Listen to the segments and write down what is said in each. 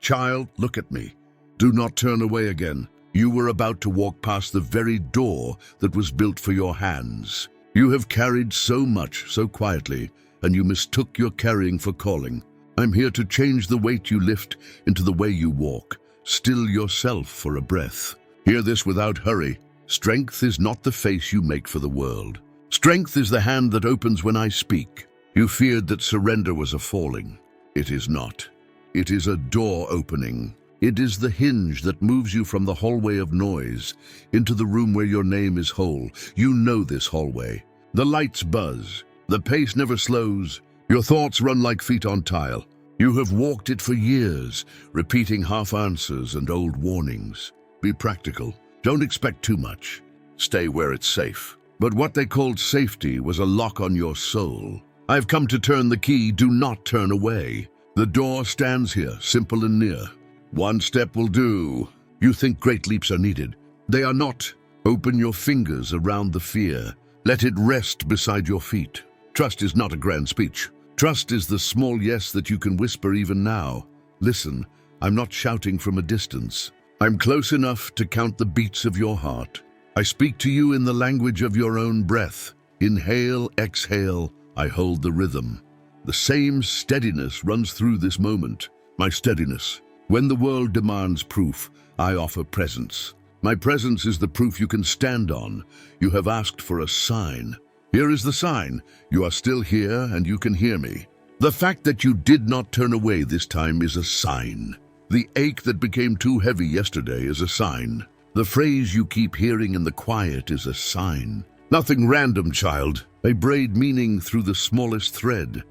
Child, look at me. Do not turn away again. You were about to walk past the very door that was built for your hands. You have carried so much so quietly, and you mistook your carrying for calling. I'm here to change the weight you lift into the way you walk. Still yourself for a breath. Hear this without hurry. Strength is not the face you make for the world. Strength is the hand that opens when I speak. You feared that surrender was a falling. It is not. It is a door opening. It is the hinge that moves you from the hallway of noise into the room where your name is whole. You know this hallway. The lights buzz. The pace never slows. Your thoughts run like feet on tile. You have walked it for years, repeating half answers and old warnings. Be practical. Don't expect too much. Stay where it's safe. But what they called safety was a lock on your soul. I've come to turn the key. Do not turn away. The door stands here, simple and near. One step will do. You think great leaps are needed. They are not. Open your fingers around the fear. Let it rest beside your feet. Trust is not a grand speech. Trust is the small yes that you can whisper even now. Listen, I'm not shouting from a distance. I'm close enough to count the beats of your heart. I speak to you in the language of your own breath. Inhale, exhale, I hold the rhythm. The same steadiness runs through this moment. My steadiness. When the world demands proof, I offer presence. My presence is the proof you can stand on. You have asked for a sign. Here is the sign. You are still here and you can hear me. The fact that you did not turn away this time is a sign. The ache that became too heavy yesterday is a sign. The phrase you keep hearing in the quiet is a sign. Nothing random, child. I braid meaning through the smallest thread.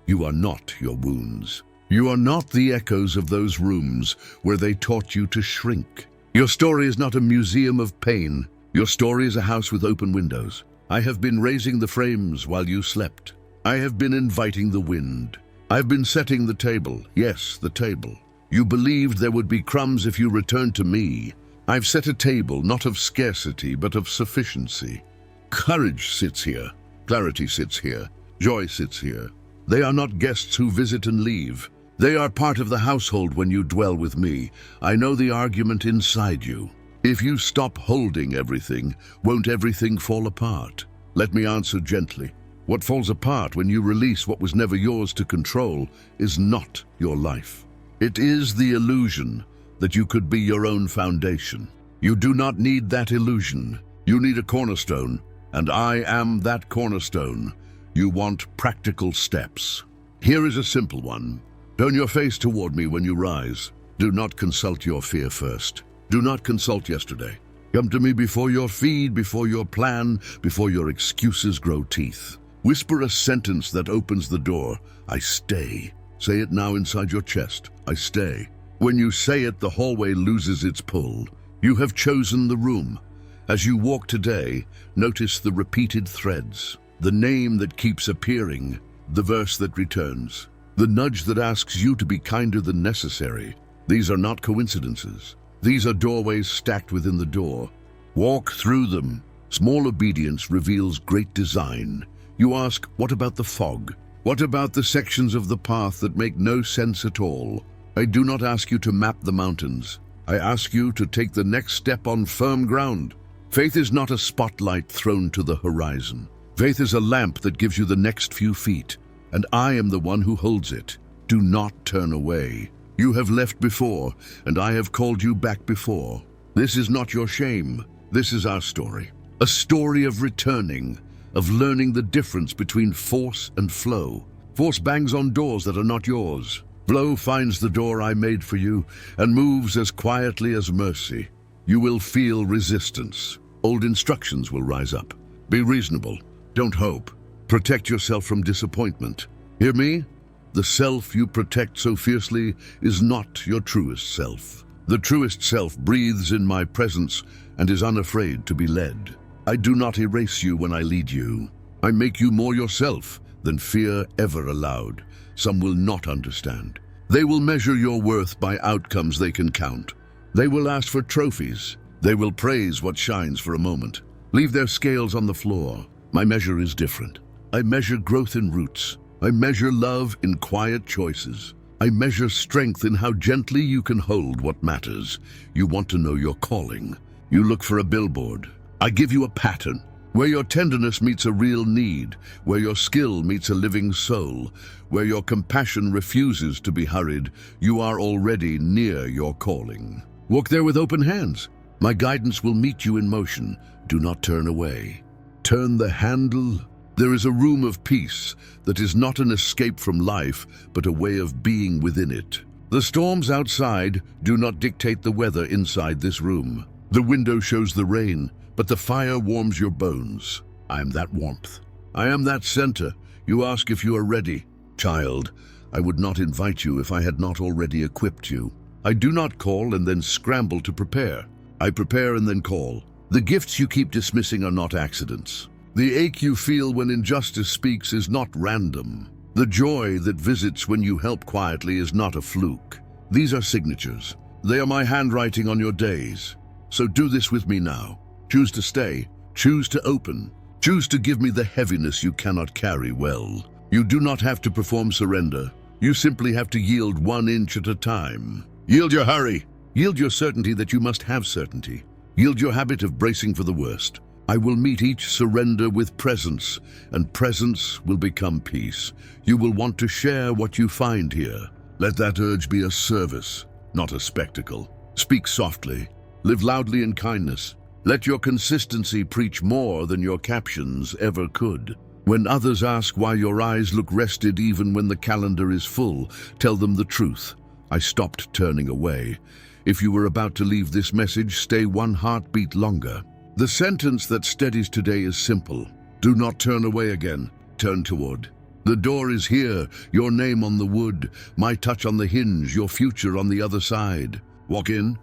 You are not your wounds. You are not the echoes of those rooms where they taught you to shrink. Your story is not a museum of pain. Your story is a house with open windows. I have been raising the frames while you slept. I have been inviting the wind. I've been setting the table. Yes, the table. You believed there would be crumbs if you returned to me. I've set a table not of scarcity but of sufficiency. Courage sits here. Clarity sits here. Joy sits here. They are not guests who visit and leave. They are part of the household when you dwell with me. I know the argument inside you. If you stop holding everything, won't everything fall apart? Let me answer gently. What falls apart when you release what was never yours to control is not your life. It is the illusion that you could be your own foundation. You do not need that illusion. You need a cornerstone, and I am that cornerstone. You want practical steps. Here is a simple one. Turn your face toward me when you rise. Do not consult your fear first. Do not consult yesterday. Come to me before your feed, before your plan, before your excuses grow teeth. Whisper a sentence that opens the door. I stay. Say it now inside your chest. I stay. When you say it, the hallway loses its pull. You have chosen the room. As you walk today, notice the repeated threads. The name that keeps appearing. The verse that returns. The nudge that asks you to be kinder than necessary. These are not coincidences. These are doorways stacked within the door. Walk through them. Small obedience reveals great design. You ask, what about the fog? What about the sections of the path that make no sense at all? I do not ask you to map the mountains. I ask you to take the next step on firm ground. Faith is not a spotlight thrown to the horizon. Faith is a lamp that gives you the next few feet, and I am the one who holds it. Do not turn away. You have left before, and I have called you back before. This is not your shame. This is our story. A story of returning, of learning the difference between force and flow. Force bangs on doors that are not yours. Flow finds the door I made for you and moves as quietly as mercy. You will feel resistance. Old instructions will rise up. Be reasonable. Don't hope. Protect yourself from disappointment. Hear me? The self you protect so fiercely is not your truest self. The truest self breathes in my presence and is unafraid to be led. I do not erase you when I lead you. I make you more yourself than fear ever allowed. Some will not understand. They will measure your worth by outcomes they can count. They will ask for trophies. They will praise what shines for a moment. Leave their scales on the floor. My measure is different. I measure growth in roots. I measure love in quiet choices. I measure strength in how gently you can hold what matters. You want to know your calling. You look for a billboard. I give you a pattern. Where your tenderness meets a real need, where your skill meets a living soul, where your compassion refuses to be hurried, you are already near your calling. Walk there with open hands. My guidance will meet you in motion. Do not turn away. Turn the handle. There is a room of peace that is not an escape from life, but a way of being within it. The storms outside do not dictate the weather inside this room. The window shows the rain, but the fire warms your bones. I am that warmth. I am that center. You ask if you are ready. Child, I would not invite you if I had not already equipped you. I do not call and then scramble to prepare. I prepare and then call. The gifts you keep dismissing are not accidents. The ache you feel when injustice speaks is not random. The joy that visits when you help quietly is not a fluke. These are signatures. They are my handwriting on your days. So do this with me now. Choose to stay. Choose to open. Choose to give me the heaviness you cannot carry well. You do not have to perform surrender. You simply have to yield 1 inch at a time. Yield your hurry. Yield your certainty that you must have certainty. Yield your habit of bracing for the worst. I will meet each surrender with presence, and presence will become peace. You will want to share what you find here. Let that urge be a service, not a spectacle. Speak softly. Live loudly in kindness. Let your consistency preach more than your captions ever could. When others ask why your eyes look rested even when the calendar is full, tell them the truth. I stopped turning away. If you were about to leave this message, stay 1 heartbeat longer. The sentence that steadies today is simple. Do not turn away again. Turn toward. The door is here, your name on the wood, my touch on the hinge, your future on the other side. Walk in.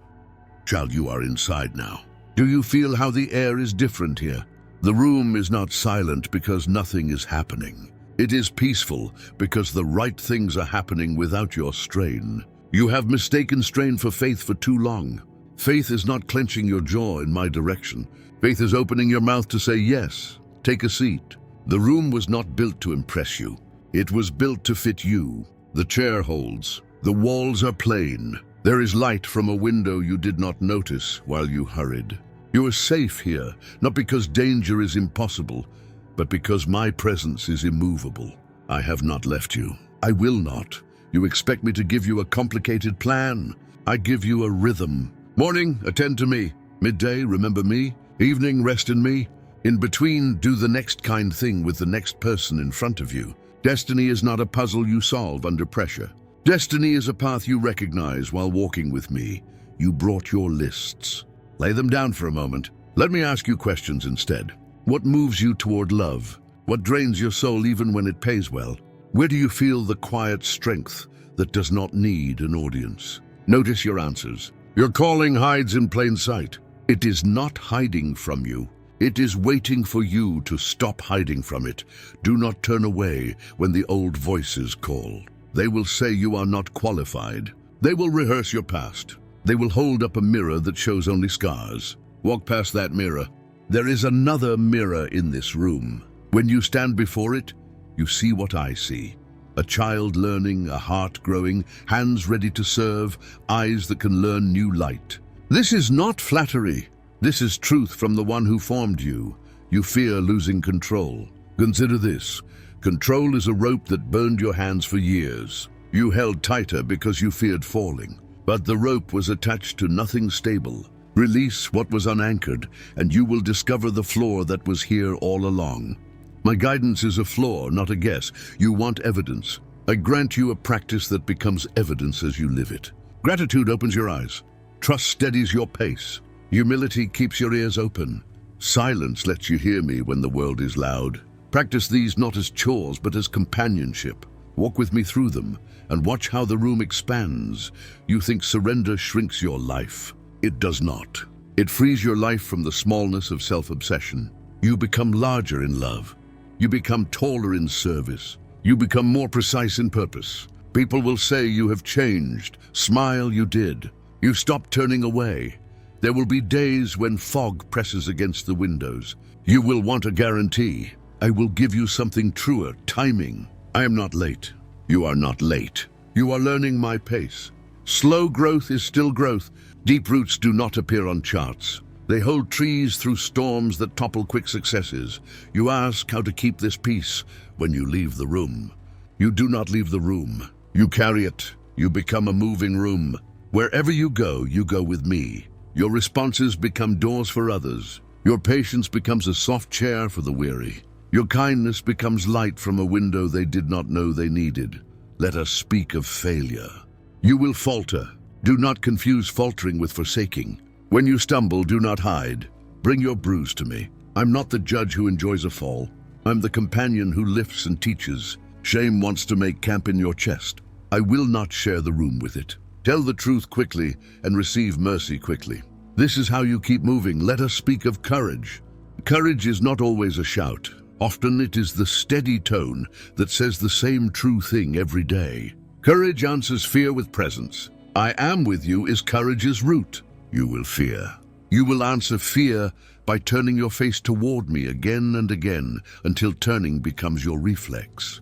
Child, you are inside now. Do you feel how the air is different here? The room is not silent because nothing is happening. It is peaceful because the right things are happening without your strain. You have mistaken strain for faith for too long. Faith is not clenching your jaw in my direction. Faith is opening your mouth to say yes. Take a seat. The room was not built to impress you. It was built to fit you. The chair holds. The walls are plain. There is light from a window you did not notice while you hurried. You are safe here, not because danger is impossible, but because my presence is immovable. I have not left you. I will not. You expect me to give you a complicated plan. I give you a rhythm. Morning, attend to me. Midday, remember me. Evening, rest in me. In between, do the next kind thing with the next person in front of you. Destiny is not a puzzle you solve under pressure. Destiny is a path you recognize while walking with me. You brought your lists. Lay them down for a moment. Let me ask you questions instead. What moves you toward love? What drains your soul even when it pays well? Where do you feel the quiet strength that does not need an audience? Notice your answers. Your calling hides in plain sight. It is not hiding from you. It is waiting for you to stop hiding from it. Do not turn away when the old voices call. They will say you are not qualified. They will rehearse your past. They will hold up a mirror that shows only scars. Walk past that mirror. There is another mirror in this room. When you stand before it, you see what I see. A child learning, a heart growing, hands ready to serve, eyes that can learn new light. This is not flattery. This is truth from the one who formed you. You fear losing control. Consider this. Control is a rope that burned your hands for years. You held tighter because you feared falling. But the rope was attached to nothing stable. Release what was unanchored, and you will discover the floor that was here all along. My guidance is a floor, not a guess. You want evidence. I grant you a practice that becomes evidence as you live it. Gratitude opens your eyes. Trust steadies your pace. Humility keeps your ears open. Silence lets you hear me when the world is loud. Practice these not as chores, but as companionship. Walk with me through them, and watch how the room expands. You think surrender shrinks your life. It does not. It frees your life from the smallness of self-obsession. You become larger in love. You become taller in service. You become more precise in purpose. People will say you have changed. Smile, you did. You stop turning away. There will be days when fog presses against the windows. You will want a guarantee. I will give you something truer, timing. I am not late. You are not late. You are learning my pace. Slow growth is still growth. Deep roots do not appear on charts. They hold trees through storms that topple quick successes. You ask how to keep this peace when you leave the room. You do not leave the room. You carry it. You become a moving room. Wherever you go with me. Your responses become doors for others. Your patience becomes a soft chair for the weary. Your kindness becomes light from a window they did not know they needed. Let us speak of failure. You will falter. Do not confuse faltering with forsaking. When you stumble, do not hide. Bring your bruise to me. I'm not the judge who enjoys a fall. I'm the companion who lifts and teaches. Shame wants to make camp in your chest. I will not share the room with it. Tell the truth quickly and receive mercy quickly. This is how you keep moving. Let us speak of courage. Courage is not always a shout. Often it is the steady tone that says the same true thing every day. Courage answers fear with presence. I am with you is courage's root. You will fear. You will answer fear by turning your face toward me again and again until turning becomes your reflex.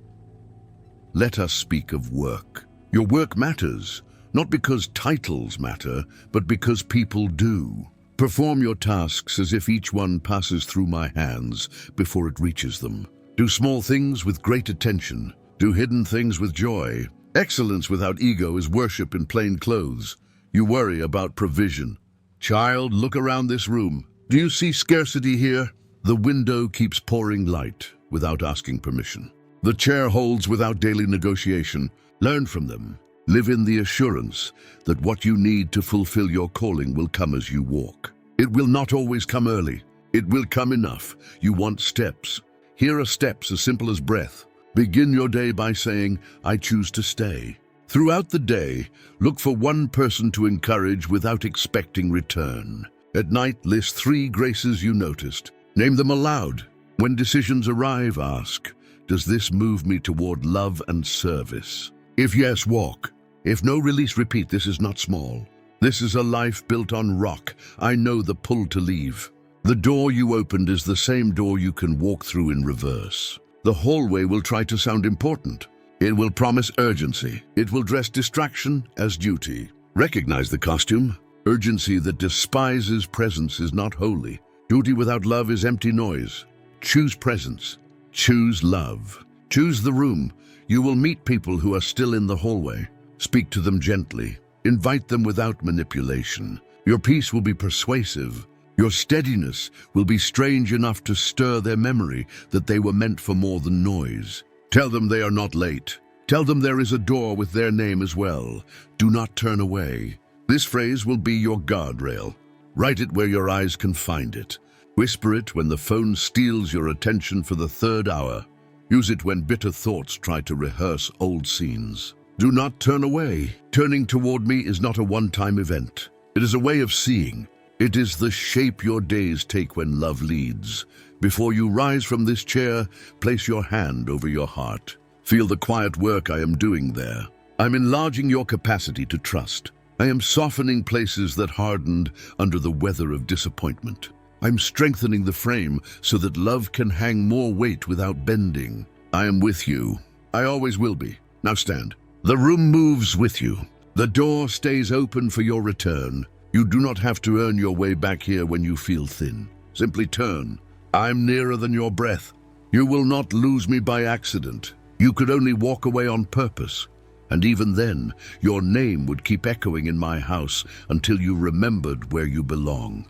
Let us speak of work. Your work matters, not because titles matter, but because people do. Perform your tasks as if each one passes through my hands before it reaches them. Do small things with great attention. Do hidden things with joy. Excellence without ego is worship in plain clothes. You worry about provision. Child, look around this room. Do you see scarcity here? The window keeps pouring light without asking permission. The chair holds without daily negotiation. Learn from them. Live in the assurance that what you need to fulfill your calling will come as you walk. It will not always come early. It will come enough. You want steps. Here are steps as simple as breath. Begin your day by saying, I choose to stay. Throughout the day, look for one person to encourage without expecting return. At night, list 3 graces you noticed. Name them aloud. When decisions arrive, ask, does this move me toward love and service? If yes, walk. If no, release. Repeat, this is not small. This is a life built on rock. I know the pull to leave. The door you opened is the same door you can walk through in reverse. The hallway will try to sound important. It will promise urgency. It will dress distraction as duty. Recognize the costume. Urgency that despises presence is not holy. Duty without love is empty noise. Choose presence. Choose love. Choose the room. You will meet people who are still in the hallway. Speak to them gently. Invite them without manipulation. Your peace will be persuasive. Your steadiness will be strange enough to stir their memory that they were meant for more than noise. Tell them they are not late. Tell them there is a door with their name as well. Do not turn away. This phrase will be your guardrail. Write it where your eyes can find it. Whisper it when the phone steals your attention for the 3rd hour. Use it when bitter thoughts try to rehearse old scenes. Do not turn away. Turning toward me is not a one-time event. It is a way of seeing. It is the shape your days take when love leads. Before you rise from this chair, place your hand over your heart. Feel the quiet work I am doing there. I'm enlarging your capacity to trust. I am softening places that hardened under the weather of disappointment. I'm strengthening the frame so that love can hang more weight without bending. I am with you. I always will be. Now stand. The room moves with you. The door stays open for your return. You do not have to earn your way back here when you feel thin. Simply turn. I'm nearer than your breath. You will not lose me by accident. You could only walk away on purpose. And even then, your name would keep echoing in my house until you remembered where you belong.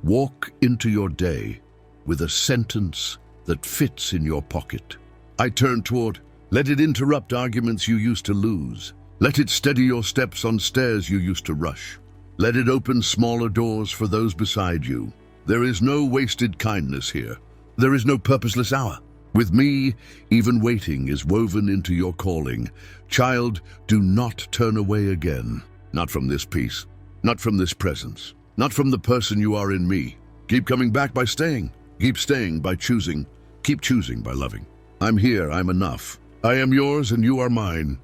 Walk into your day with a sentence that fits in your pocket. I turn toward. Let it interrupt arguments you used to lose. Let it steady your steps on stairs you used to rush. Let it open smaller doors for those beside you. There is no wasted kindness here. There is no purposeless hour. With me, even waiting is woven into your calling. Child, do not turn away again. Not from this peace, not from this presence, not from the person you are in me. Keep coming back by staying. Keep staying by choosing. Keep choosing by loving. I'm here, I'm enough. I am yours and you are mine.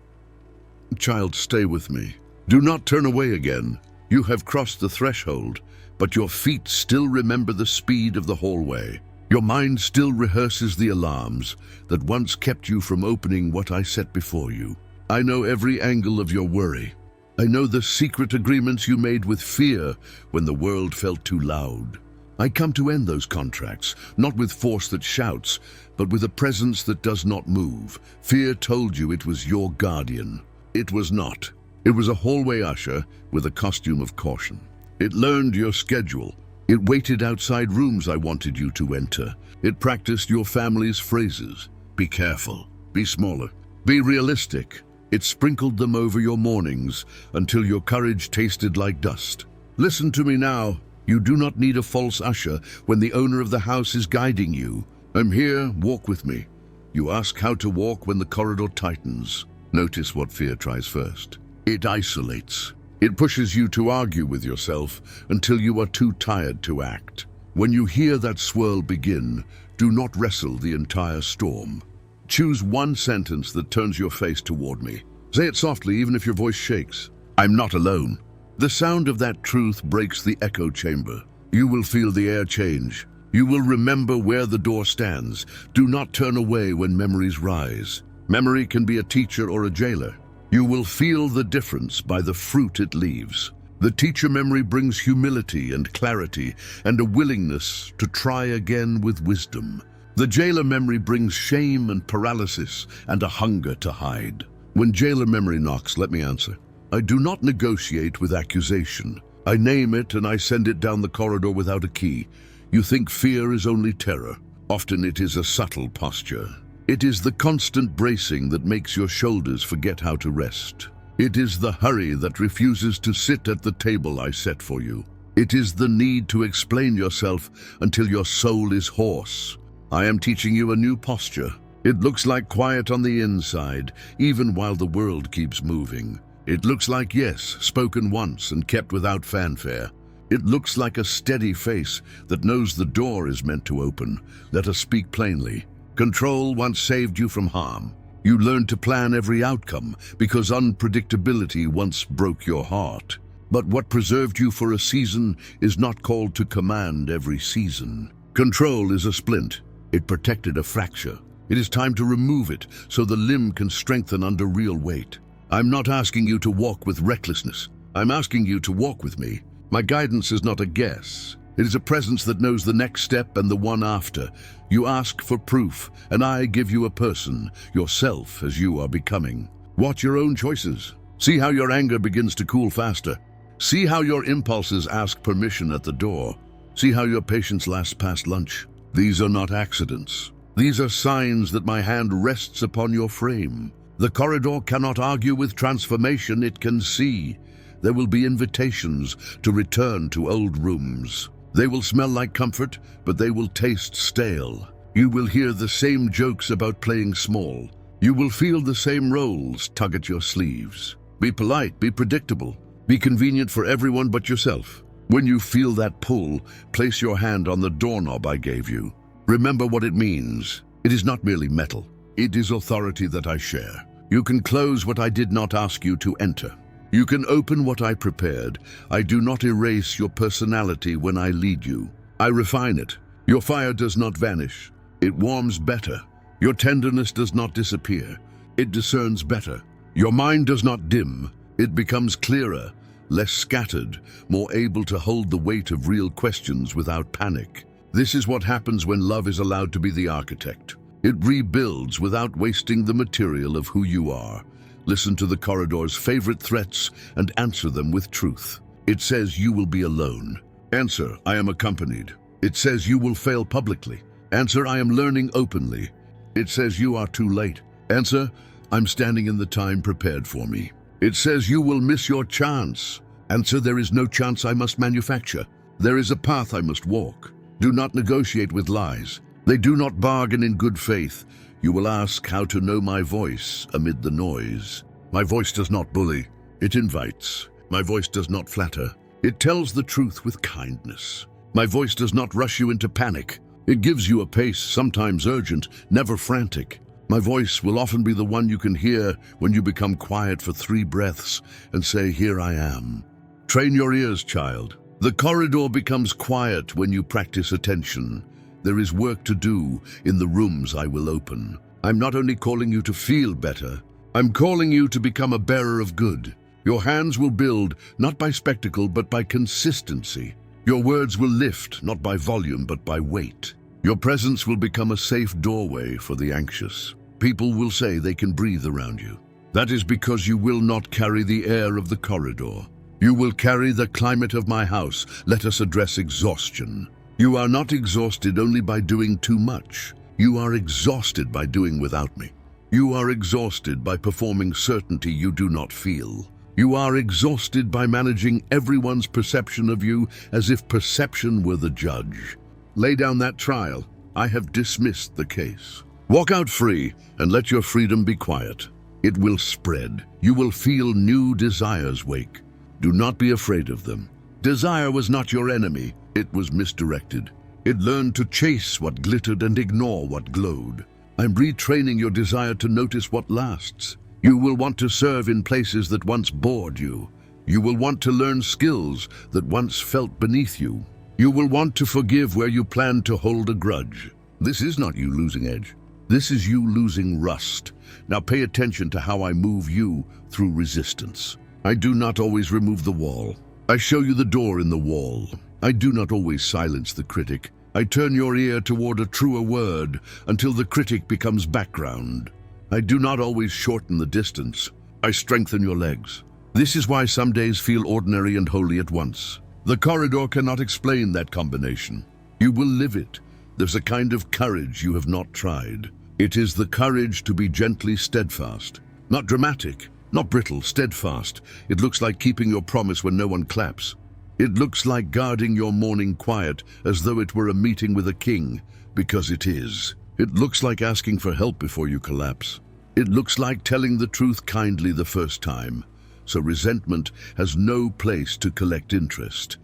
Child, stay with me. Do not turn away again. You have crossed the threshold, but your feet still remember the speed of the hallway. Your mind still rehearses the alarms that once kept you from opening what I set before you. I know every angle of your worry. I know the secret agreements you made with fear when the world felt too loud. I come to end those contracts, not with force that shouts, but with a presence that does not move. Fear told you it was your guardian. It was not. It was a hallway usher with a costume of caution. It learned your schedule. It waited outside rooms I wanted you to enter. It practiced your family's phrases. Be careful. Be smaller. Be realistic. It sprinkled them over your mornings until your courage tasted like dust. Listen to me now. You do not need a false usher when the owner of the house is guiding you. I'm here, walk with me. You ask how to walk when the corridor tightens. Notice what fear tries first. It isolates. It pushes you to argue with yourself until you are too tired to act. When you hear that swirl begin, do not wrestle the entire storm. Choose one sentence that turns your face toward me. Say it softly, even if your voice shakes. I'm not alone. The sound of that truth breaks the echo chamber. You will feel the air change. You will remember where the door stands. Do not turn away when memories rise. Memory can be a teacher or a jailer. You will feel the difference by the fruit it leaves. The teacher memory brings humility and clarity and a willingness to try again with wisdom. The jailer memory brings shame and paralysis and a hunger to hide. When jailer memory knocks, let me answer. I do not negotiate with accusation. I name it and I send it down the corridor without a key. You think fear is only terror. Often it is a subtle posture. It is the constant bracing that makes your shoulders forget how to rest. It is the hurry that refuses to sit at the table I set for you. It is the need to explain yourself until your soul is hoarse. I am teaching you a new posture. It looks like quiet on the inside, even while the world keeps moving. It looks like yes, spoken once and kept without fanfare. It looks like a steady face that knows the door is meant to open. Let us speak plainly. Control once saved you from harm. You learned to plan every outcome because unpredictability once broke your heart. But what preserved you for a season is not called to command every season. Control is a splint. It protected a fracture. It is time to remove it so the limb can strengthen under real weight. I'm not asking you to walk with recklessness. I'm asking you to walk with me. My guidance is not a guess. It is a presence that knows the next step and the one after. You ask for proof, and I give you a person, yourself as you are becoming. Watch your own choices. See how your anger begins to cool faster. See how your impulses ask permission at the door. See how your patience lasts past lunch. These are not accidents. These are signs that my hand rests upon your frame. The corridor cannot argue with transformation, it can see. There will be invitations to return to old rooms. They will smell like comfort, but they will taste stale. You will hear the same jokes about playing small. You will feel the same roles tug at your sleeves. Be polite, be predictable. Be convenient for everyone but yourself. When you feel that pull, place your hand on the doorknob I gave you. Remember what it means. It is not merely metal. It is authority that I share. You can close what I did not ask you to enter. You can open what I prepared. I do not erase your personality when I lead you. I refine it. Your fire does not vanish. It warms better. Your tenderness does not disappear. It discerns better. Your mind does not dim. It becomes clearer, less scattered, more able to hold the weight of real questions without panic. This is what happens when love is allowed to be the architect. It rebuilds without wasting the material of who you are. Listen to the corridor's favorite threats and answer them with truth. It says you will be alone. Answer, I am accompanied. It says you will fail publicly. Answer, I am learning openly. It says you are too late. Answer, I'm standing in the time prepared for me. It says you will miss your chance. Answer, there is no chance I must manufacture. There is a path I must walk. Do not negotiate with lies. They do not bargain in good faith. You will ask how to know my voice amid the noise. My voice does not bully. It invites. My voice does not flatter. It tells the truth with kindness. My voice does not rush you into panic. It gives you a pace, sometimes urgent, never frantic. My voice will often be the one you can hear when you become quiet for 3 breaths and say, here I am. Train your ears, child. The corridor becomes quiet when you practice attention. There is work to do in the rooms I will open. I'm not only calling you to feel better, I'm calling you to become a bearer of good. Your hands will build, not by spectacle, but by consistency. Your words will lift, not by volume, but by weight. Your presence will become a safe doorway for the anxious. People will say they can breathe around you. That is because you will not carry the air of the corridor. You will carry the climate of my house. Let us address exhaustion. You are not exhausted only by doing too much. You are exhausted by doing without me. You are exhausted by performing certainty you do not feel. You are exhausted by managing everyone's perception of you as if perception were the judge. Lay down that trial. I have dismissed the case. Walk out free and let your freedom be quiet. It will spread. You will feel new desires wake. Do not be afraid of them. Desire was not your enemy. It was misdirected. It learned to chase what glittered and ignore what glowed. I'm retraining your desire to notice what lasts. You will want to serve in places that once bored you. You will want to learn skills that once felt beneath you. You will want to forgive where you planned to hold a grudge. This is not you losing edge. This is you losing rust. Now pay attention to how I move you through resistance. I do not always remove the wall. I show you the door in the wall. I do not always silence the critic. I turn your ear toward a truer word until the critic becomes background. I do not always shorten the distance. I strengthen your legs. This is why some days feel ordinary and holy at once. The corridor cannot explain that combination. You will live it. There's a kind of courage you have not tried. It is the courage to be gently steadfast. Not dramatic, not brittle, steadfast. It looks like keeping your promise when no one claps. It looks like guarding your morning quiet as though it were a meeting with a king, because it is. It looks like asking for help before you collapse. It looks like telling the truth kindly the first time, so resentment has no place to collect interest.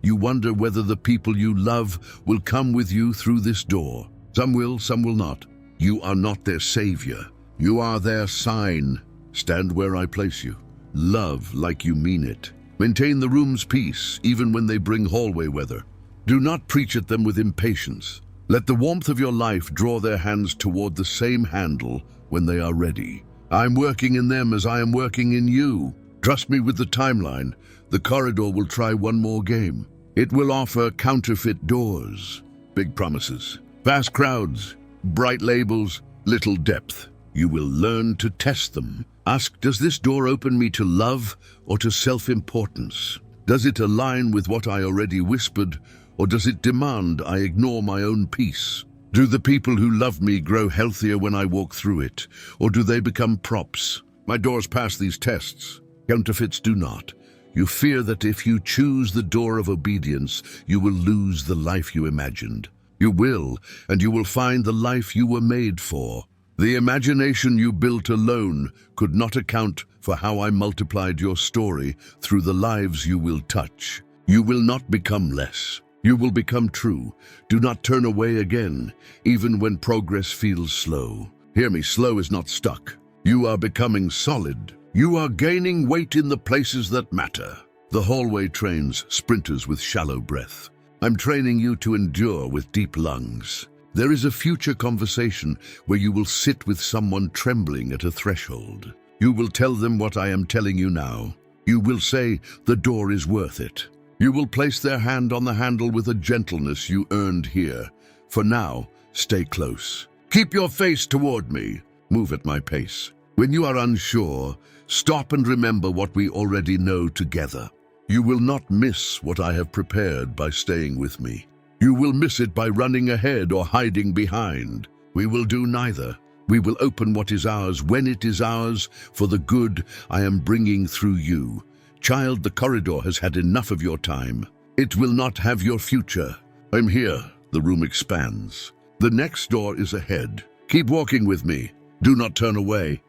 You wonder whether the people you love will come with you through this door. Some will not. You are not their savior. You are their sign. Stand where I place you. Love like you mean it. Maintain the room's peace, even when they bring hallway weather. Do not preach at them with impatience. Let the warmth of your life draw their hands toward the same handle when they are ready. I'm working in them as I am working in you. Trust me with the timeline. The corridor will try one more game. It will offer counterfeit doors, big promises, vast crowds, bright labels, little depth. You will learn to test them. Ask, does this door open me to love or to self-importance? Does it align with what I already whispered, or does it demand I ignore my own peace? Do the people who love me grow healthier when I walk through it, or do they become props? My doors pass these tests. Counterfeits do not. You fear that if you choose the door of obedience, you will lose the life you imagined. You will, and you will find the life you were made for. The imagination you built alone could not account for how I multiplied your story through the lives you will touch. You will not become less. You will become true. Do not turn away again, even when progress feels slow. Hear me, slow is not stuck. You are becoming solid. You are gaining weight in the places that matter. The hallway trains sprinters with shallow breath. I'm training you to endure with deep lungs. There is a future conversation where you will sit with someone trembling at a threshold. You will tell them what I am telling you now. You will say, the door is worth it. You will place their hand on the handle with a gentleness you earned here. For now, stay close. Keep your face toward me. Move at my pace. When you are unsure, stop and remember what we already know together. You will not miss what I have prepared by staying with me. You will miss it by running ahead or hiding behind. We will do neither. We will open what is ours when it is ours for the good I am bringing through you. Child, the corridor has had enough of your time. It will not have your future. I'm here. The room expands. The next door is ahead. Keep walking with me. Do not turn away.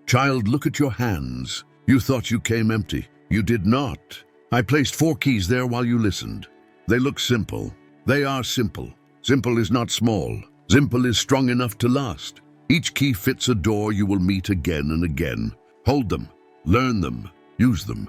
Child, look at your hands. You thought you came empty. You did not. I placed 4 keys there while you listened. They look simple. They are simple. Simple is not small. Simple is strong enough to last. Each key fits a door you will meet again and again. Hold them. Learn them. Use them.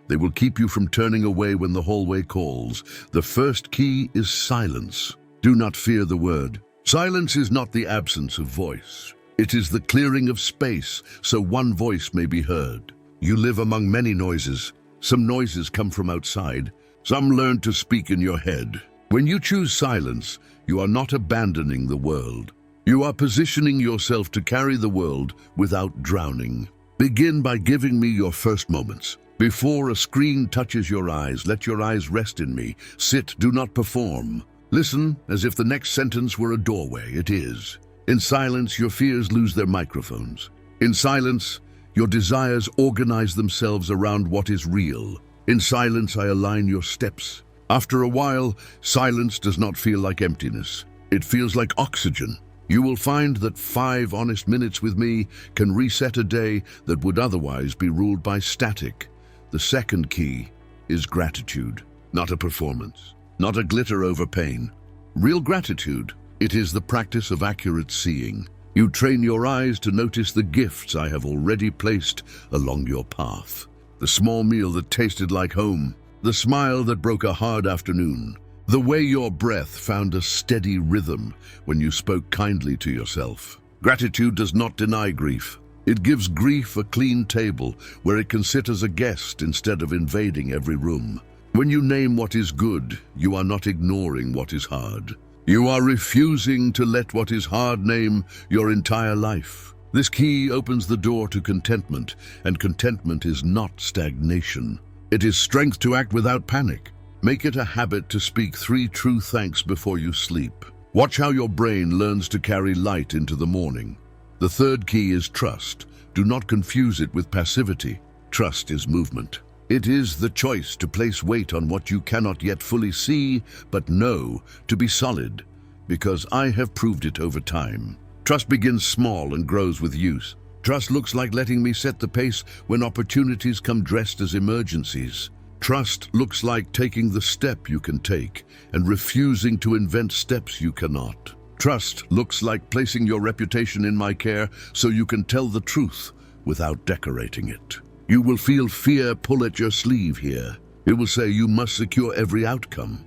They will keep you from turning away when the hallway calls. The first key is silence. Do not fear the word. Silence is not the absence of voice. It is the clearing of space so one voice may be heard. You live among many noises. Some noises come from outside. Some learn to speak in your head. When you choose silence, you are not abandoning the world. You are positioning yourself to carry the world without drowning. Begin by giving me your first moments. Before a screen touches your eyes, let your eyes rest in me. Sit, do not perform. Listen as if the next sentence were a doorway. It is. In silence, your fears lose their microphones. In silence, your desires organize themselves around what is real. In silence, I align your steps. After a while, silence does not feel like emptiness. It feels like oxygen. You will find that 5 honest minutes with me can reset a day that would otherwise be ruled by static. The second key is gratitude, not a performance, not a glitter over pain. Real gratitude, it is the practice of accurate seeing. You train your eyes to notice the gifts I have already placed along your path. The small meal that tasted like home, the smile that broke a hard afternoon, the way your breath found a steady rhythm when you spoke kindly to yourself. Gratitude does not deny grief. It gives grief a clean table where it can sit as a guest instead of invading every room. When you name what is good, you are not ignoring what is hard. You are refusing to let what is hard name your entire life. This key opens the door to contentment, and contentment is not stagnation. It is strength to act without panic. Make it a habit to speak 3 true thanks before you sleep. Watch how your brain learns to carry light into the morning. The third key is trust. Do not confuse it with passivity. Trust is movement. It is the choice to place weight on what you cannot yet fully see, but know to be solid, because I have proved it over time. Trust begins small and grows with use. Trust looks like letting me set the pace when opportunities come dressed as emergencies. Trust looks like taking the step you can take and refusing to invent steps you cannot. Trust looks like placing your reputation in my care so you can tell the truth without decorating it. You will feel fear pull at your sleeve here. It will say you must secure every outcome.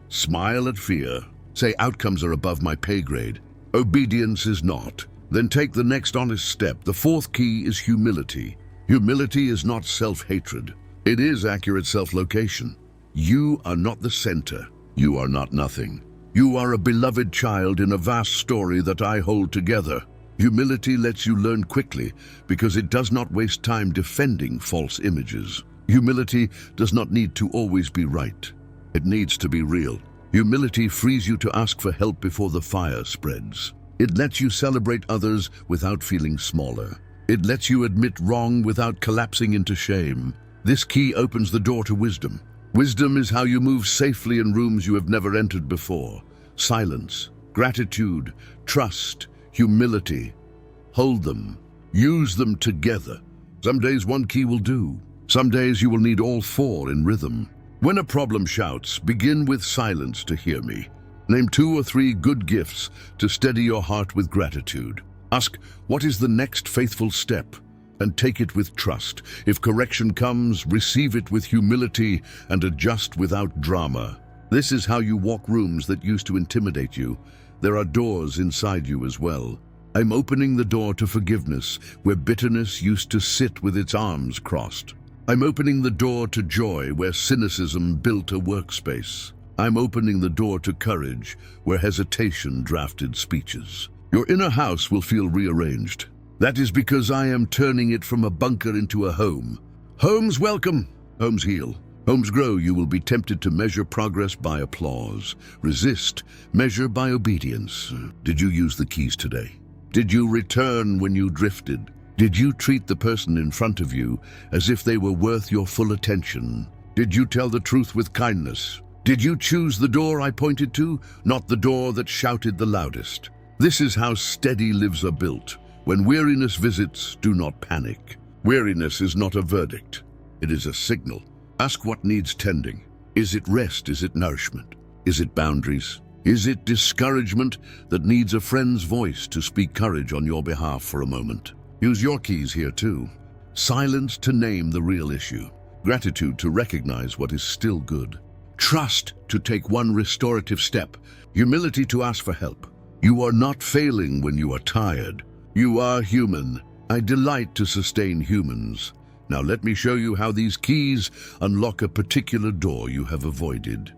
Smile at fear. Say outcomes are above my pay grade. Obedience is not. Then take the next honest step. The fourth key is humility. Humility is not self-hatred. It is accurate self-location. You are not the center. You are not nothing. You are a beloved child in a vast story that I hold together. Humility lets you learn quickly because it does not waste time defending false images. Humility does not need to always be right. It needs to be real. Humility frees you to ask for help before the fire spreads. It lets you celebrate others without feeling smaller. It lets you admit wrong without collapsing into shame. This key opens the door to wisdom. Wisdom is how you move safely in rooms you have never entered before. Silence, gratitude, trust, humility. Hold them. Use them together. Some days one key will do. Some days you will need all 4 in rhythm. When a problem shouts, begin with silence to hear me. Name 2 or 3 good gifts to steady your heart with gratitude. Ask, what is the next faithful step? And take it with trust. If correction comes, receive it with humility and adjust without drama. This is how you walk rooms that used to intimidate you. There are doors inside you as well. I'm opening the door to forgiveness, where bitterness used to sit with its arms crossed. I'm opening the door to joy, where cynicism built a workspace. I'm opening the door to courage, where hesitation drafted speeches. Your inner house will feel rearranged. That is because I am turning it from a bunker into a home. Homes welcome, homes heal. Homes grow. You will be tempted to measure progress by applause. Resist, measure by obedience. Did you use the keys today? Did you return when you drifted? Did you treat the person in front of you as if they were worth your full attention? Did you tell the truth with kindness? Did you choose the door I pointed to, not the door that shouted the loudest? This is how steady lives are built. When weariness visits, do not panic. Weariness is not a verdict. It is a signal. Ask what needs tending. Is it rest? Is it nourishment? Is it boundaries? Is it discouragement that needs a friend's voice to speak courage on your behalf for a moment? Use your keys here too. Silence to name the real issue. Gratitude to recognize what is still good. Trust to take one restorative step. Humility to ask for help. You are not failing when you are tired. You are human. I delight to sustain humans. Now let me show you how these keys unlock a particular door you have avoided.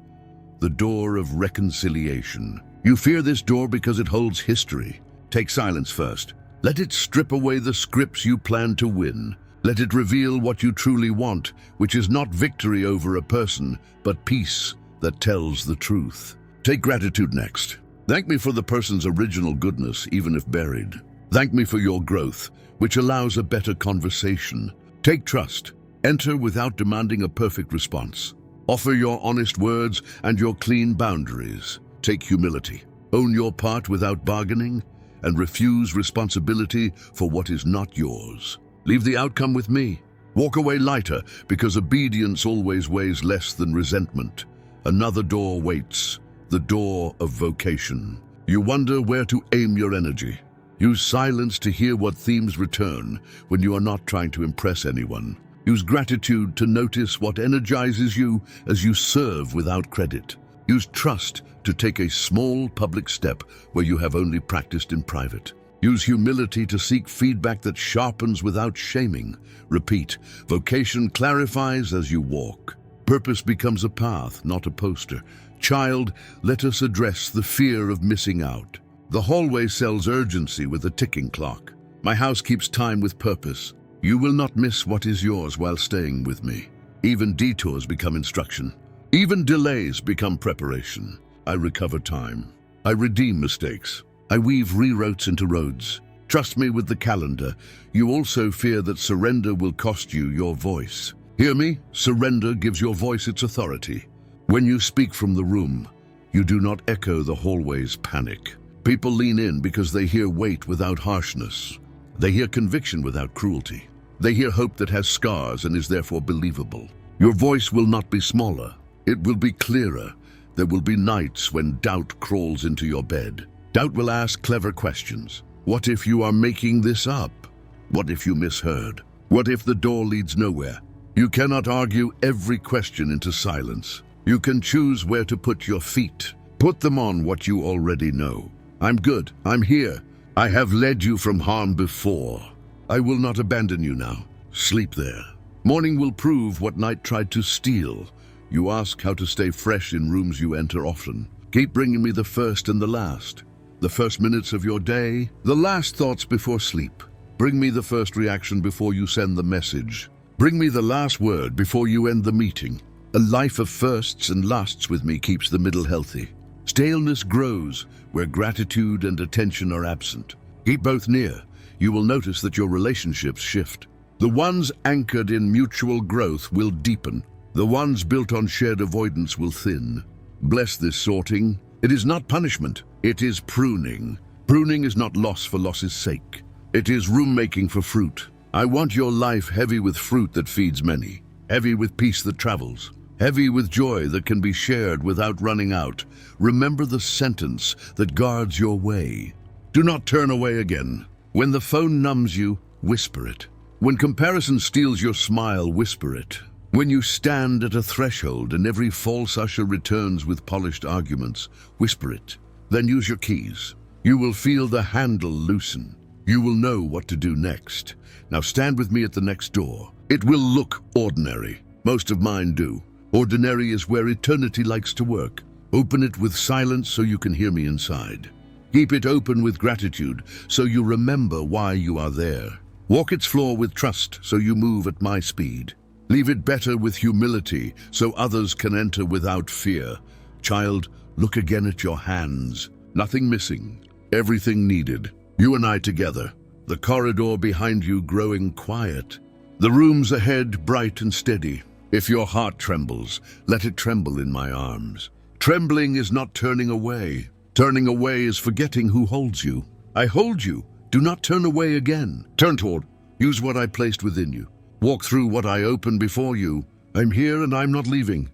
The door of reconciliation. You fear this door because it holds history. Take silence first. Let it strip away the scripts you plan to win. Let it reveal what you truly want, which is not victory over a person, but peace that tells the truth. Take gratitude next. Thank me for the person's original goodness, even if buried. Thank me for your growth, which allows a better conversation. Take trust. Enter without demanding a perfect response. Offer your honest words and your clean boundaries. Take humility. Own your part without bargaining, and refuse responsibility for what is not yours. Leave the outcome with me. Walk away lighter, because obedience always weighs less than resentment. Another door waits, the door of vocation. You wonder where to aim your energy. Use silence to hear what themes return when you are not trying to impress anyone. Use gratitude to notice what energizes you as you serve without credit. Use trust to take a small public step where you have only practiced in private. Use humility to seek feedback that sharpens without shaming. Repeat, vocation clarifies as you walk. Purpose becomes a path, not a poster. Child, let us address the fear of missing out. The hallway sells urgency with a ticking clock. My house keeps time with purpose. You will not miss what is yours while staying with me. Even detours become instruction. Even delays become preparation. I recover time. I redeem mistakes. I weave reroutes into roads. Trust me with the calendar. You also fear that surrender will cost you your voice. Hear me? Surrender gives your voice its authority. When you speak from the room, you do not echo the hallway's panic. People lean in because they hear weight without harshness. They hear conviction without cruelty. They hear hope that has scars and is therefore believable. Your voice will not be smaller. It will be clearer. There will be nights when doubt crawls into your bed. Doubt will ask clever questions. What if you are making this up? What if you misheard? What if the door leads nowhere? You cannot argue every question into silence. You can choose where to put your feet. Put them on what you already know. I'm good. I'm here. I have led you from harm before. I will not abandon you now. Sleep there. Morning will prove what night tried to steal. You ask how to stay fresh in rooms you enter often. Keep bringing me the first and the last. The first minutes of your day, the last thoughts before sleep. Bring me the first reaction before you send the message. Bring me the last word before you end the meeting. A life of firsts and lasts with me keeps the middle healthy. Staleness grows where gratitude and attention are absent. Keep both near. You will notice that your relationships shift. The ones anchored in mutual growth will deepen. The ones built on shared avoidance will thin. Bless this sorting. It is not punishment. It is pruning. Pruning is not loss for loss's sake. It is room making for fruit. I want your life heavy with fruit that feeds many. Heavy with peace that travels. Heavy with joy that can be shared without running out. Remember the sentence that guards your way. Do not turn away again. When the phone numbs you, whisper it. When comparison steals your smile, whisper it. When you stand at a threshold and every false usher returns with polished arguments, whisper it. Then use your keys. You will feel the handle loosen. You will know what to do next. Now stand with me at the next door. It will look ordinary. Most of mine do. Ordinary is where eternity likes to work. Open it with silence so you can hear me inside. Keep it open with gratitude so you remember why you are there. Walk its floor with trust so you move at my speed. Leave it better with humility so others can enter without fear. Child, look again at your hands. Nothing missing. Everything needed. You and I together. The corridor behind you growing quiet. The rooms ahead bright and steady. If your heart trembles, let it tremble in my arms. Trembling is not turning away. Turning away is forgetting who holds you. I hold you. Do not turn away again. Turn toward. Use what I placed within you. Walk through what I opened before you. I'm here and I'm not leaving.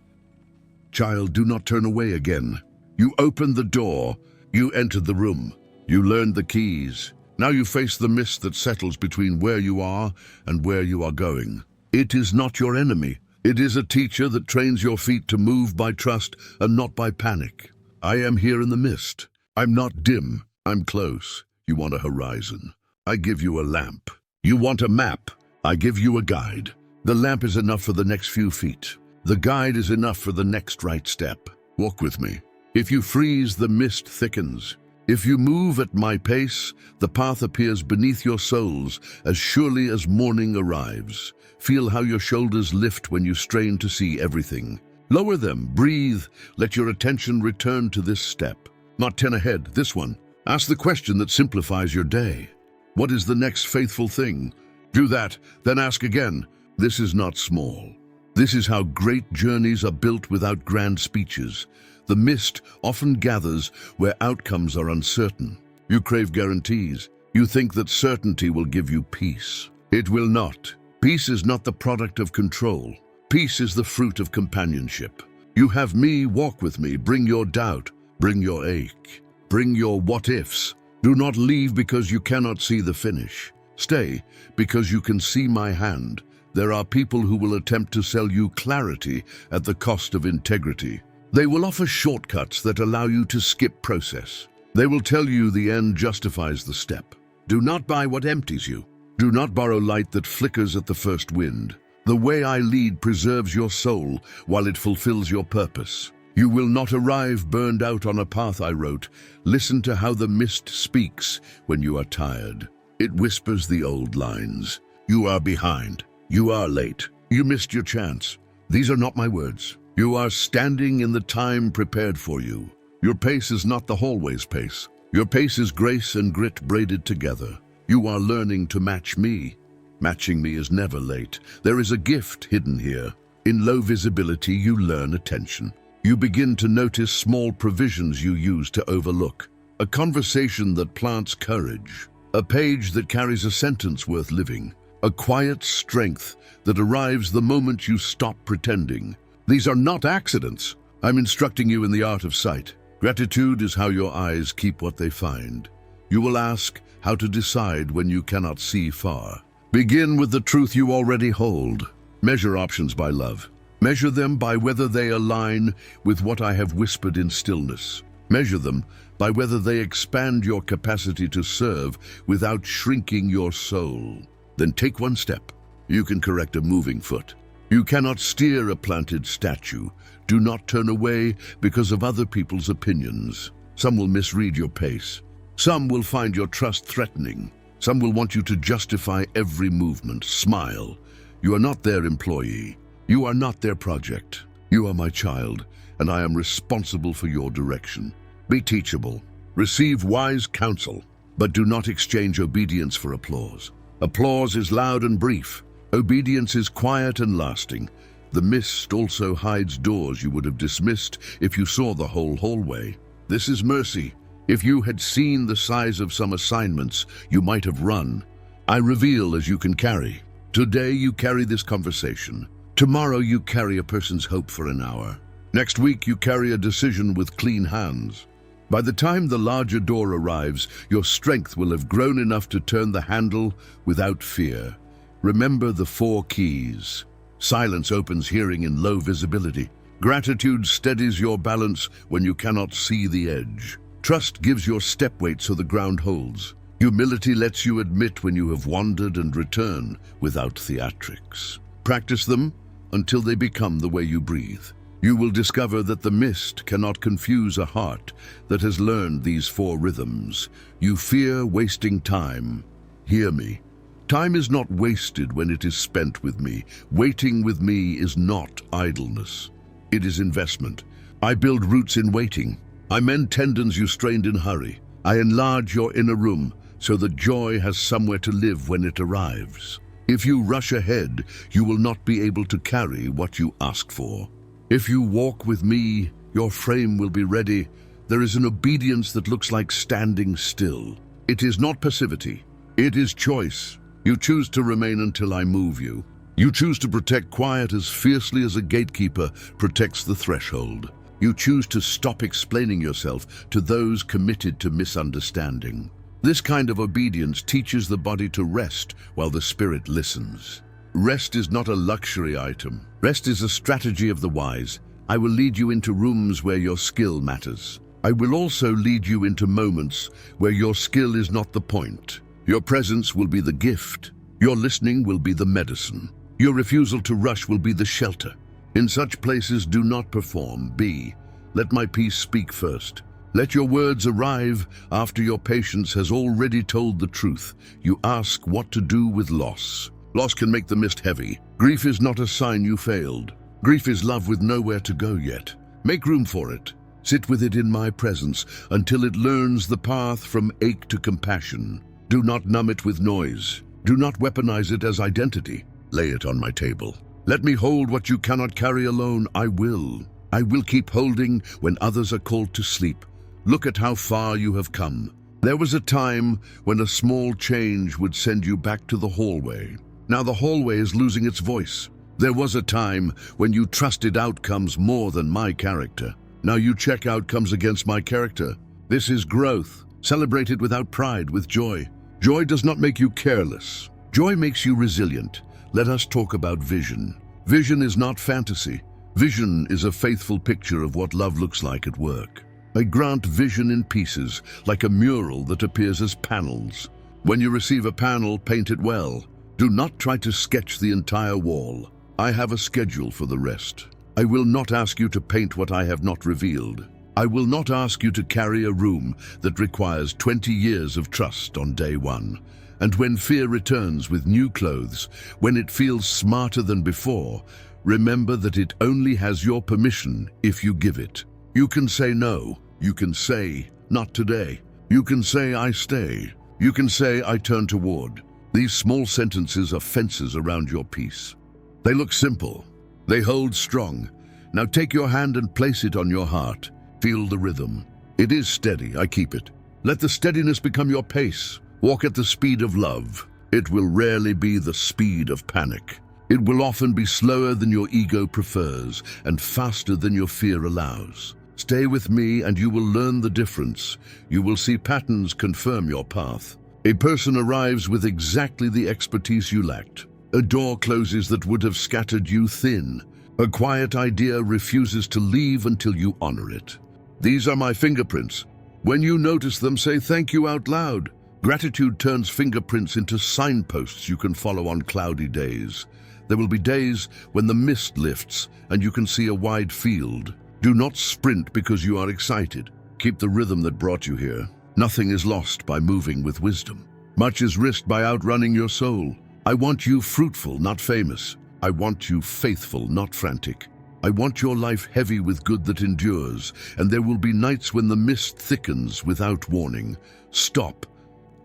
Child, do not turn away again. You opened the door. You entered the room. You learned the keys. Now you face the mist that settles between where you are and where you are going. It is not your enemy. It is a teacher that trains your feet to move by trust and not by panic. I am here in the mist. I'm not dim. I'm close. You want a horizon. I give you a lamp. You want a map? I give you a guide. The lamp is enough for the next few feet. The guide is enough for the next right step. Walk with me. If you freeze, the mist thickens. If you move at my pace, the path appears beneath your soles as surely as morning arrives. Feel how your shoulders lift when you strain to see everything. Lower them, breathe, let your attention return to this step. Not 10 ahead, this one. Ask the question that simplifies your day. What is the next faithful thing? Do that, then ask again. This is not small. This is how great journeys are built without grand speeches. The mist often gathers where outcomes are uncertain. You crave guarantees. You think that certainty will give you peace. It will not. Peace is not the product of control. Peace is the fruit of companionship. You have me, walk with me, bring your doubt, bring your ache, bring your what-ifs. Do not leave because you cannot see the finish. Stay because you can see my hand. There are people who will attempt to sell you clarity at the cost of integrity. They will offer shortcuts that allow you to skip process. They will tell you the end justifies the step. Do not buy what empties you. Do not borrow light that flickers at the first wind. The way I lead preserves your soul while it fulfills your purpose. You will not arrive burned out on a path I wrote. Listen to how the mist speaks when you are tired. It whispers the old lines. You are behind. You are late. You missed your chance. These are not my words. You are standing in the time prepared for you. Your pace is not the hallway's pace. Your pace is grace and grit braided together. You are learning to match me. Matching me is never late. There is a gift hidden here. In low visibility, you learn attention. You begin to notice small provisions you use to overlook. A conversation that plants courage. A page that carries a sentence worth living. A quiet strength that arrives the moment you stop pretending. These are not accidents. I'm instructing you in the art of sight. Gratitude is how your eyes keep what they find. You will ask how to decide when you cannot see far. Begin with the truth you already hold. Measure options by love. Measure them by whether they align with what I have whispered in stillness. Measure them by whether they expand your capacity to serve without shrinking your soul. Then take one step. You can correct a moving foot. You cannot steer a planted statue. Do not turn away because of other people's opinions. Some will misread your pace. Some will find your trust threatening. Some will want you to justify every movement. Smile. You are not their employee. You are not their project. You are my child, and I am responsible for your direction. Be teachable. Receive wise counsel, but do not exchange obedience for applause. Applause is loud and brief. Obedience is quiet and lasting. The mist also hides doors you would have dismissed if you saw the whole hallway. This is mercy. If you had seen the size of some assignments, you might have run. I reveal as you can carry. Today you carry this conversation. Tomorrow you carry a person's hope for an hour. Next week you carry a decision with clean hands. By the time the larger door arrives, your strength will have grown enough to turn the handle without fear. Remember the 4 keys. Silence opens hearing in low visibility. Gratitude steadies your balance when you cannot see the edge. Trust gives your step weight so the ground holds. Humility lets you admit when you have wandered and return without theatrics. Practice them until they become the way you breathe. You will discover that the mist cannot confuse a heart that has learned these 4 rhythms. You fear wasting time. Hear me. Time is not wasted when it is spent with me. Waiting with me is not idleness. It is investment. I build roots in waiting. I mend tendons you strained in hurry. I enlarge your inner room so that joy has somewhere to live when it arrives. If you rush ahead, you will not be able to carry what you ask for. If you walk with me, your frame will be ready. There is an obedience that looks like standing still. It is not passivity. It is choice. You choose to remain until I move you. You choose to protect quiet as fiercely as a gatekeeper protects the threshold. You choose to stop explaining yourself to those committed to misunderstanding. This kind of obedience teaches the body to rest while the spirit listens. Rest is not a luxury item. Rest is a strategy of the wise. I will lead you into rooms where your skill matters. I will also lead you into moments where your skill is not the point. Your presence will be the gift. Your listening will be the medicine. Your refusal to rush will be the shelter. In such places, do not perform. Be. Let my peace speak first. Let your words arrive after your patience has already told the truth. You ask what to do with loss. Loss can make the mist heavy. Grief is not a sign you failed. Grief is love with nowhere to go yet. Make room for it. Sit with it in my presence until it learns the path from ache to compassion. Do not numb it with noise. Do not weaponize it as identity. Lay it on my table. Let me hold what you cannot carry alone. I will. I will keep holding when others are called to sleep. Look at how far you have come. There was a time when a small change would send you back to the hallway. Now the hallway is losing its voice. There was a time when you trusted outcomes more than my character. Now you check outcomes against my character. This is growth. Celebrate it without pride, with joy. Joy does not make you careless. Joy makes you resilient. Let us talk about vision. Vision is not fantasy. Vision is a faithful picture of what love looks like at work. I grant vision in pieces, like a mural that appears as panels. When you receive a panel, paint it well. Do not try to sketch the entire wall. I have a schedule for the rest. I will not ask you to paint what I have not revealed. I will not ask you to carry a room that requires 20 years of trust on day one. And when fear returns with new clothes, when it feels smarter than before, remember that it only has your permission if you give it. You can say no. You can say, not today. You can say, I stay. You can say, I turn toward. These small sentences are fences around your peace. They look simple. They hold strong. Now take your hand and place it on your heart. Feel the rhythm. It is steady. I keep it. Let the steadiness become your pace. Walk at the speed of love. It will rarely be the speed of panic. It will often be slower than your ego prefers and faster than your fear allows. Stay with me and you will learn the difference. You will see patterns confirm your path. A person arrives with exactly the expertise you lacked. A door closes that would have scattered you thin. A quiet idea refuses to leave until you honor it. These are my fingerprints. When you notice them, say thank you out loud. Gratitude turns fingerprints into signposts you can follow on cloudy days. There will be days when the mist lifts and you can see a wide field. Do not sprint because you are excited. Keep the rhythm that brought you here. Nothing is lost by moving with wisdom. Much is risked by outrunning your soul. I want you fruitful, not famous. I want you faithful, not frantic. I want your life heavy with good that endures, and there will be nights when the mist thickens without warning. Stop.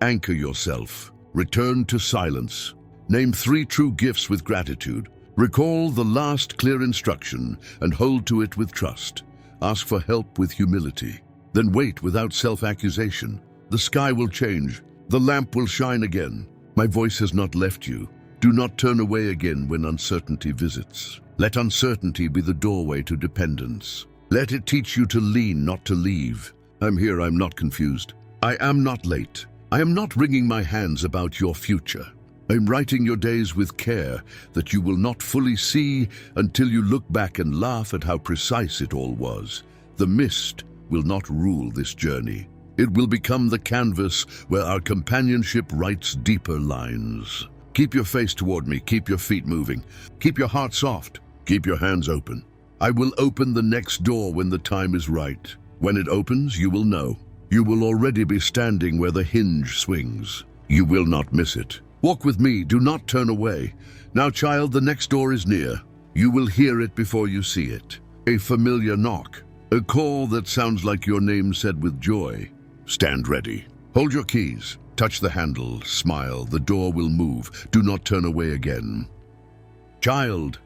Anchor yourself. Return to silence. Name 3 true gifts with gratitude. Recall the last clear instruction and hold to it with trust. Ask for help with humility. Then wait without self-accusation. The sky will change. The lamp will shine again. My voice has not left you. Do not turn away again when uncertainty visits. Let uncertainty be the doorway to dependence. Let it teach you to lean, not to leave. I'm here, I'm not confused. I am not late. I am not wringing my hands about your future. I'm writing your days with care that you will not fully see until you look back and laugh at how precise it all was. The mist will not rule this journey. It will become the canvas where our companionship writes deeper lines. Keep your face toward me, keep your feet moving, keep your heart soft, keep your hands open. I will open the next door when the time is right. When it opens, you will know. You will already be standing where the hinge swings. You will not miss it. Walk with me, do not turn away. Now, child, the next door is near. You will hear it before you see it. A familiar knock, a call that sounds like your name said with joy. Stand ready. Hold your keys. Touch the handle. Smile. The door will move. Do not turn away again. Child,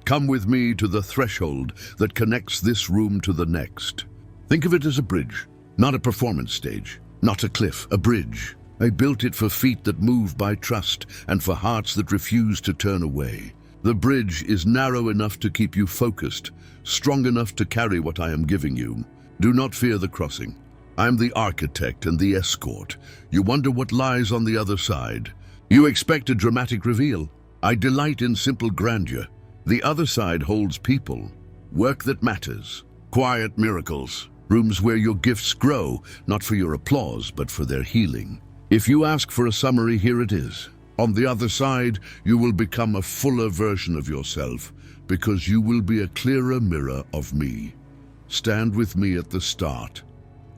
come with me to the threshold that connects this room to the next. Think of it as a bridge, not a performance stage, not a cliff, a bridge. I built it for feet that move by trust and for hearts that refuse to turn away. The bridge is narrow enough to keep you focused, strong enough to carry what I am giving you. Do not fear the crossing. I am the architect and the escort. You wonder what lies on the other side. You expect a dramatic reveal. I delight in simple grandeur. The other side holds people, work that matters, quiet miracles, rooms where your gifts grow, not for your applause, but for their healing. If you ask for a summary, here it is. On the other side, you will become a fuller version of yourself because you will be a clearer mirror of me. Stand with me at the start.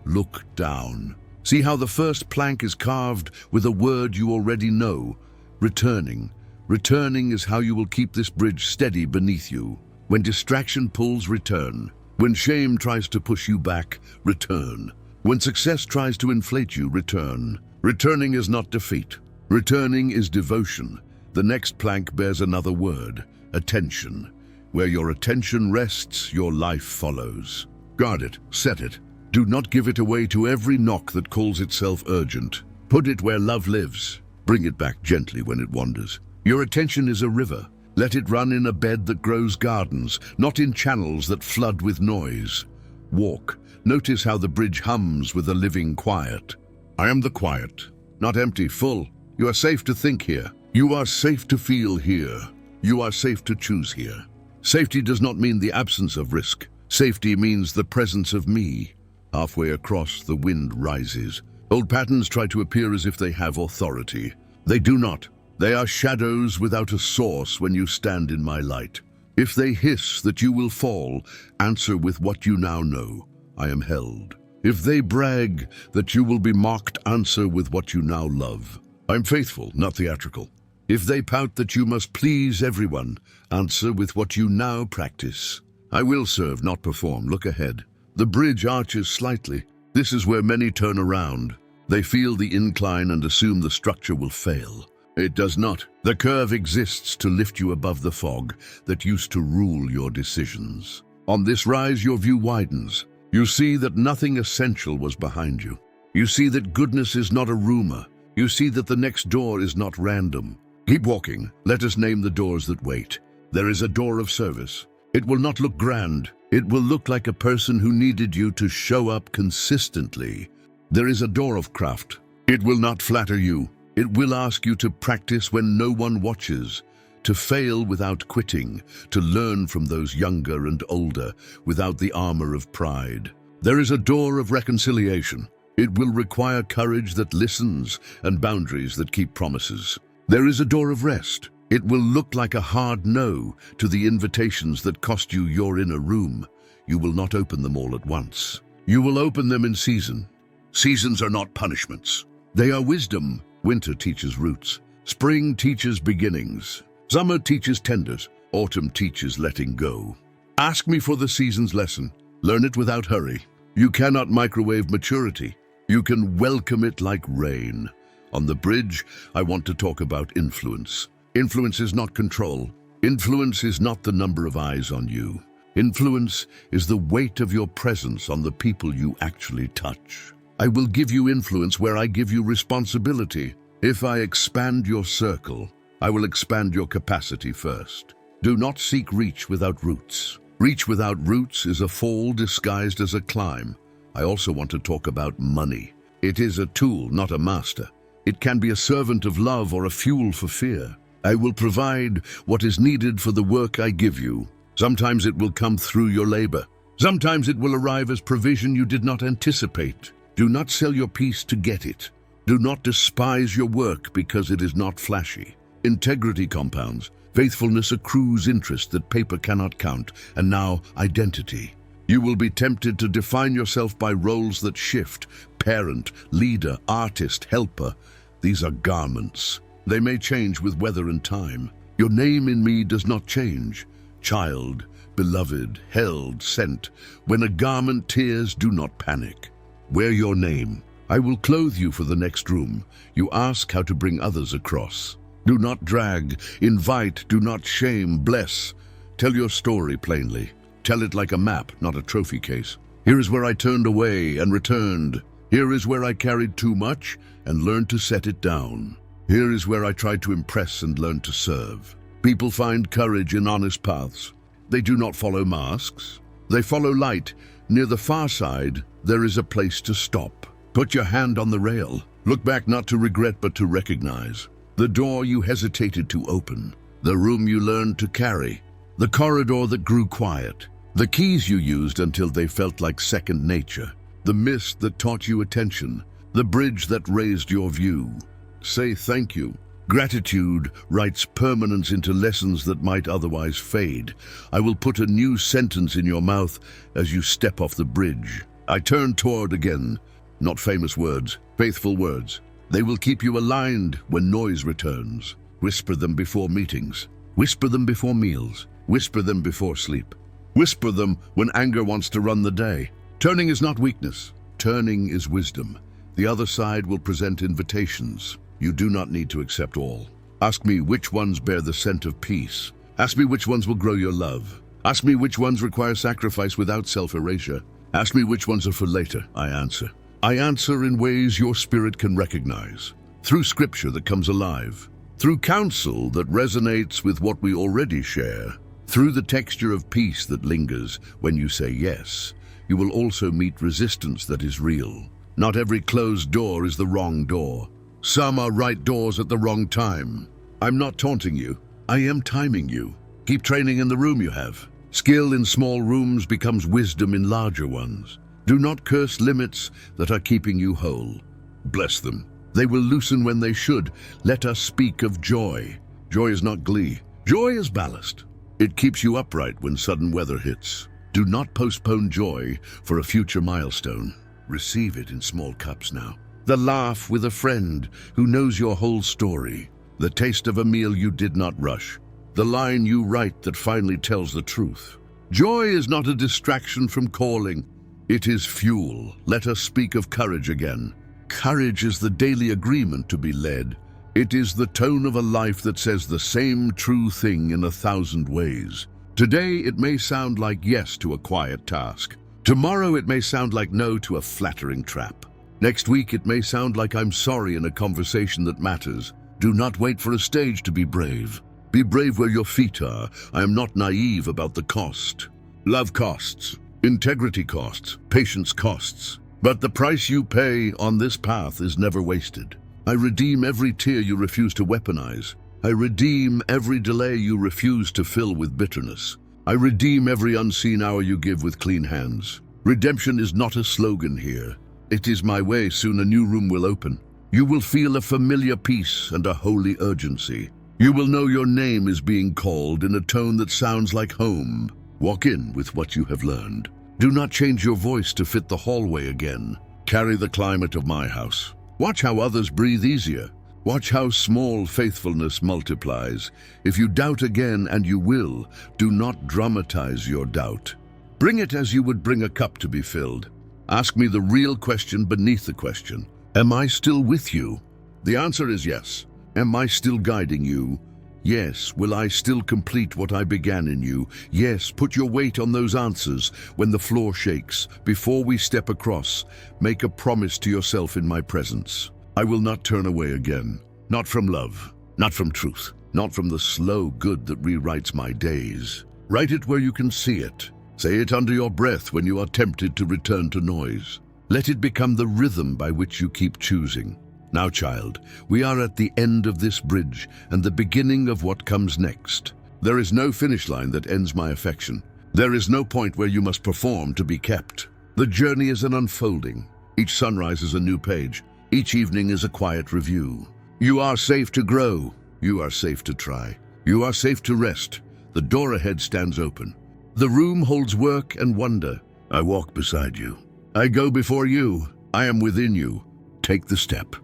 Look down. See how the first plank is carved with a word you already know. Returning. Returning is how you will keep this bridge steady beneath you. When distraction pulls, return. When shame tries to push you back, return. When success tries to inflate you, return. Returning is not defeat. Returning is devotion. The next plank bears another word, attention. Where your attention rests, your life follows. Guard it, set it. Do not give it away to every knock that calls itself urgent. Put it where love lives. Bring it back gently when it wanders. Your attention is a river. Let it run in a bed that grows gardens, not in channels that flood with noise. Walk. Notice how the bridge hums with a living quiet. I am the quiet, not empty, full. You are safe to think here. You are safe to feel here. You are safe to choose here. Safety does not mean the absence of risk. Safety means the presence of me. Halfway across, the wind rises. Old patterns try to appear as if they have authority. They do not. They are shadows without a source when you stand in my light. If they hiss that you will fall, answer with what you now know. I am held. If they brag that you will be mocked, answer with what you now love. I'm faithful, not theatrical. If they pout that you must please everyone, answer with what you now practice. I will serve, not perform. Look ahead. The bridge arches slightly. This is where many turn around. They feel the incline and assume the structure will fail. It does not. The curve exists to lift you above the fog that used to rule your decisions. On this rise, your view widens. You see that nothing essential was behind you. You see that goodness is not a rumor. You see that the next door is not random. Keep walking. Let us name the doors that wait. There is a door of service. It will not look grand. It will look like a person who needed you to show up consistently. There is a door of craft. It will not flatter you. It will ask you to practice when no one watches, to fail without quitting, to learn from those younger and older without the armor of pride. There is a door of reconciliation. It will require courage that listens and boundaries that keep promises. There is a door of rest. It will look like a hard no to the invitations that cost you your inner room. You will not open them all at once. You will open them in season. Seasons are not punishments. They are wisdom. Winter teaches roots. Spring teaches beginnings. Summer teaches tenders. Autumn teaches letting go. Ask me for the season's lesson. Learn it without hurry. You cannot microwave maturity. You can welcome it like rain. On the bridge, I want to talk about influence. Influence is not control. Influence is not the number of eyes on you. Influence is the weight of your presence on the people you actually touch. I will give you influence where I give you responsibility. If I expand your circle, I will expand your capacity first. Do not seek reach without roots. Reach without roots is a fall disguised as a climb. I also want to talk about money. It is a tool, not a master. It can be a servant of love or a fuel for fear. I will provide what is needed for the work I give you. Sometimes it will come through your labor. Sometimes it will arrive as provision you did not anticipate. Do not sell your peace to get it. Do not despise your work because it is not flashy. Integrity compounds. Faithfulness accrues interest that paper cannot count. And now, identity. You will be tempted to define yourself by roles that shift. Parent, leader, artist, helper. These are garments. They may change with weather and time. Your name in me does not change. Child, beloved, held, sent. When a garment tears, do not panic. Wear your name. I will clothe you for the next room. You ask how to bring others across. Do not drag, invite, do not shame, bless. Tell your story plainly. Tell it like a map, not a trophy case. Here is where I turned away and returned. Here is where I carried too much and learned to set it down. Here is where I tried to impress and learned to serve. People find courage in honest paths. They do not follow masks. They follow light. Near the far side, there is a place to stop. Put your hand on the rail. Look back not to regret but to recognize. The door you hesitated to open. The room you learned to carry. The corridor that grew quiet. The keys you used until they felt like second nature. The mist that taught you attention. the bridge that raised your view. Say thank you. Gratitude writes permanence into lessons that might otherwise fade. I will put a new sentence in your mouth as you step off the bridge. I turn toward again. Not famous words, faithful words. They will keep you aligned when noise returns. Whisper them before meetings. Whisper them before meals. Whisper them before sleep. Whisper them when anger wants to run the day. Turning is not weakness. Turning is wisdom. The other side will present invitations. You do not need to accept all. Ask me which ones bear the scent of peace. Ask me which ones will grow your love. Ask me which ones require sacrifice without self-erasure. Ask me which ones are for later, I answer. I answer in ways your spirit can recognize. Through scripture that comes alive. Through counsel that resonates with what we already share. Through the texture of peace that lingers when you say yes. You will also meet resistance that is real. Not every closed door is the wrong door. Some are right doors at the wrong time. I'm not taunting you. I am timing you. Keep training in the room you have. Skill in small rooms becomes wisdom in larger ones. Do not curse limits that are keeping you whole. Bless them. They will loosen when they should. Let us speak of joy. Joy is not glee. Joy is ballast. It keeps you upright when sudden weather hits. Do not postpone joy for a future milestone. Receive it in small cups now. The laugh with a friend who knows your whole story. The taste of a meal you did not rush. The line you write that finally tells the truth. Joy is not a distraction from calling. It is fuel. Let us speak of courage again. Courage is the daily agreement to be led. It is the tone of a life that says the same true thing in 1,000 ways. Today it may sound like yes to a quiet task. Tomorrow it may sound like no to a flattering trap. Next week it may sound like I'm sorry in a conversation that matters. Do not wait for a stage to be brave. Be brave where your feet are. I am not naive about the cost. Love costs. Integrity costs. Patience costs. But the price you pay on this path is never wasted. I redeem every tear you refuse to weaponize. I redeem every delay you refuse to fill with bitterness. I redeem every unseen hour you give with clean hands. Redemption is not a slogan here. It is my way. Soon a new room will open. You will feel a familiar peace and a holy urgency. You will know your name is being called in a tone that sounds like home. Walk in with what you have learned. Do not change your voice to fit the hallway again. Carry the climate of my house. Watch how others breathe easier. Watch how small faithfulness multiplies. If you doubt again, and you will, do not dramatize your doubt. Bring it as you would bring a cup to be filled. Ask me the real question beneath the question. Am I still with you? The answer is yes. Am I still guiding you? Yes. Will I still complete what I began in you? Yes. Put your weight on those answers when the floor shakes. Before we step across, make a promise to yourself in my presence. I will not turn away again. Not from love, not from truth, not from the slow good that rewrites my days. Write it where you can see it. Say it under your breath when you are tempted to return to noise. Let it become the rhythm by which you keep choosing. Now, child, we are at the end of this bridge and the beginning of what comes next. There is no finish line that ends my affection. There is no point where you must perform to be kept. The journey is an unfolding. Each sunrise is a new page. Each evening is a quiet review. You are safe to grow. You are safe to try. You are safe to rest. The door ahead stands open. The room holds work and wonder. I walk beside you. I go before you. I am within you. Take the step.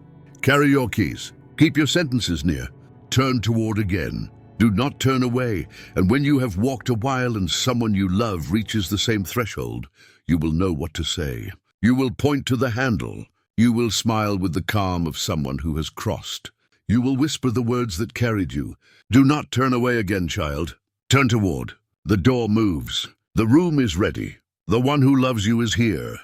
Carry your keys. Keep your sentences near. Turn toward again. Do not turn away. And when you have walked a while and someone you love reaches the same threshold, you will know what to say. You will point to the handle. You will smile with the calm of someone who has crossed. You will whisper the words that carried you. Do not turn away again, child. Turn toward. The door moves. The room is ready. The one who loves you is here.